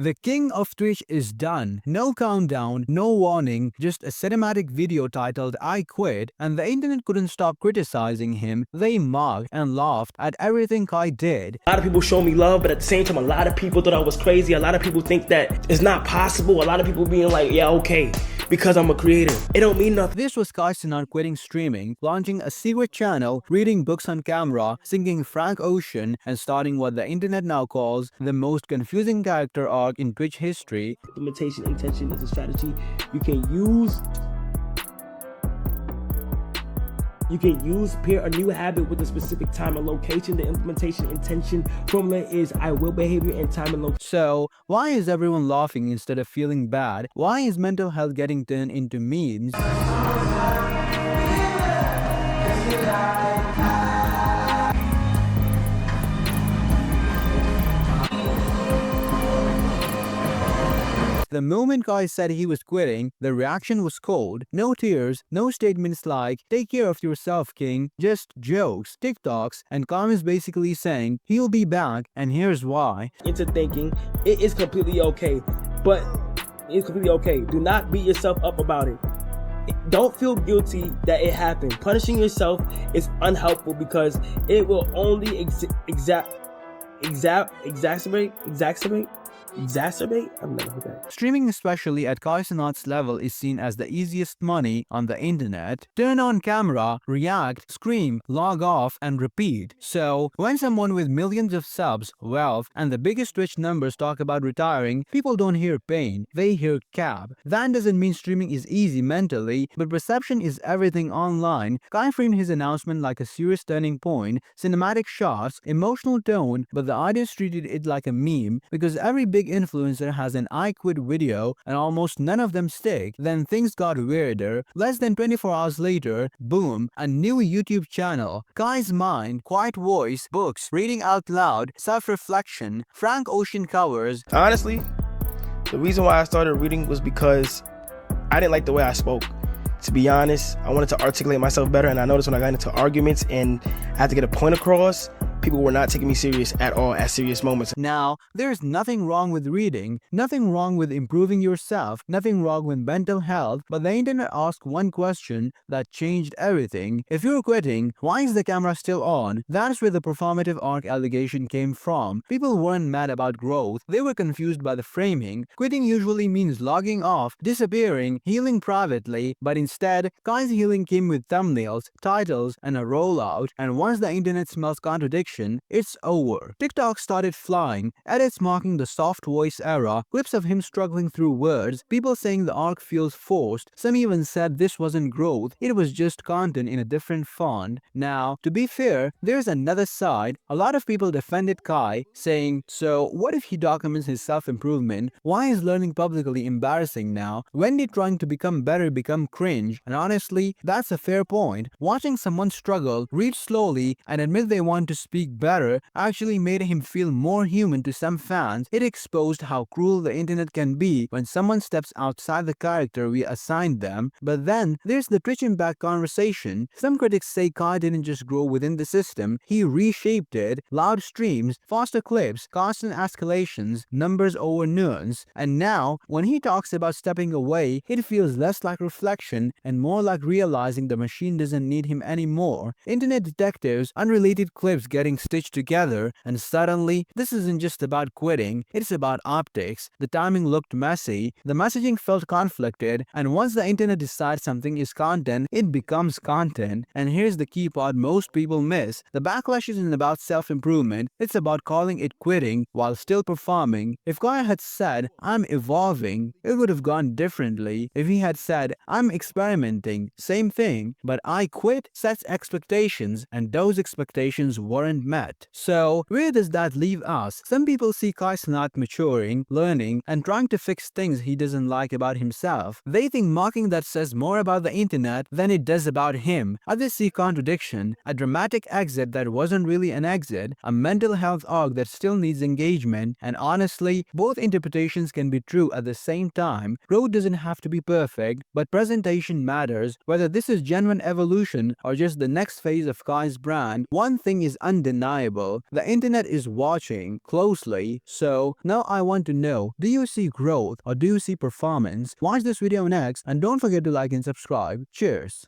The king of Twitch is done. No countdown, no warning, just a cinematic video titled I Quit, and the internet couldn't stop criticizing him. They mocked and laughed at everything Kai did. A lot of people show me love, but at the same time, a lot of people thought I was crazy. A lot of people think that it's not possible. A lot of people being like, yeah, okay, because I'm a creator. It don't mean nothing. This was Kai Cenat quitting streaming, launching a secret channel, reading books on camera, singing Frank Ocean, and starting what the internet now calls the most confusing character arc in Twitch history. Implementation intention is a strategy you can use. You can use, pair a new habit with a specific time and location. The implementation intention formula is I will behavior and time and location. So, why is everyone laughing instead of feeling bad? Why is mental health getting turned into memes? The moment Kai said he was quitting, the reaction was cold. No tears, no statements like, take care of yourself, king. Just jokes, TikToks, and comments basically saying, he'll be back, and here's why. Into thinking it is completely okay, but it's completely okay. Do not beat yourself up about it. Don't feel guilty that it happened. Punishing yourself is unhelpful because it will only exacerbate. I've never heard that. Streaming, especially at Kai Cenat's level, is seen as the easiest money on the internet. Turn on camera, react, scream, log off, and repeat. So, when someone with millions of subs, wealth, and the biggest Twitch numbers talk about retiring, people don't hear pain, they hear cap. That doesn't mean streaming is easy mentally, but perception is everything online. Kai framed his announcement like a serious turning point, cinematic shots, emotional tone, but the audience treated it like a meme because every big influencer has an I Quit video and almost none of them stick. Then things got weirder. Less than 24 hours later, boom, a new YouTube channel. Kai's mind, quiet voice, books, reading out loud, self-reflection, Frank Ocean covers. Honestly, the reason why I started reading was because I didn't like the way I spoke. To be honest, I wanted to articulate myself better, and I noticed when I got into arguments and I had to get a point across, people were not taking me serious at all at serious moments. Now, there's nothing wrong with reading, nothing wrong with improving yourself, nothing wrong with mental health, but the internet asked one question that changed everything. If you're quitting, why is the camera still on? That's where the performative arc allegation came from. People weren't mad about growth, they were confused by the framing. Quitting usually means logging off, disappearing, healing privately, but instead, Kai's healing came with thumbnails, titles, and a rollout, and once the internet smells contradiction, it's over. TikTok started flying, edits marking the soft voice era, clips of him struggling through words, people saying the arc feels forced. Some even said this wasn't growth, it was just content in a different font. Now, to be fair, there's another side. A lot of people defended Kai, saying, so what if he documents his self-improvement? Why is learning publicly embarrassing now? When did trying to become better become cringe? And honestly, that's a fair point. Watching someone struggle, read slowly, and admit they want to speak better actually made him feel more human to some fans. It exposed how cruel the internet can be when someone steps outside the character we assigned them. But then there's the Twitch impact conversation. Some critics say Kai didn't just grow within the system, he reshaped it. Loud streams, faster clips, constant escalations, numbers over nuance. And now, when he talks about stepping away, it feels less like reflection and more like realizing the machine doesn't need him anymore. Internet detectives, unrelated clips getting stitched together, and suddenly, this isn't just about quitting, it's about optics. The timing looked messy, the messaging felt conflicted, and once the internet decides something is content, it becomes content. And here's the key part most people miss. The backlash isn't about self-improvement, it's about calling it quitting while still performing. If Kai had said, I'm evolving, it would have gone differently. If he had said, I'm experimenting, same thing. But I quit sets expectations, and those expectations weren't met. So, where does that leave us? Some people see Kai Cenat maturing, learning, and trying to fix things he doesn't like about himself. They think mocking that says more about the internet than it does about him. Others see contradiction, a dramatic exit that wasn't really an exit, a mental health arc that still needs engagement, and honestly, both interpretations can be true at the same time. Growth doesn't have to be perfect, but presentation matters. Whether this is genuine evolution or just the next phase of Kai's brand, one thing is undeniable. undeniable. The internet is watching closely, so now I want to know, do you see growth or do you see performance? Watch this video next and don't forget to like and subscribe. Cheers!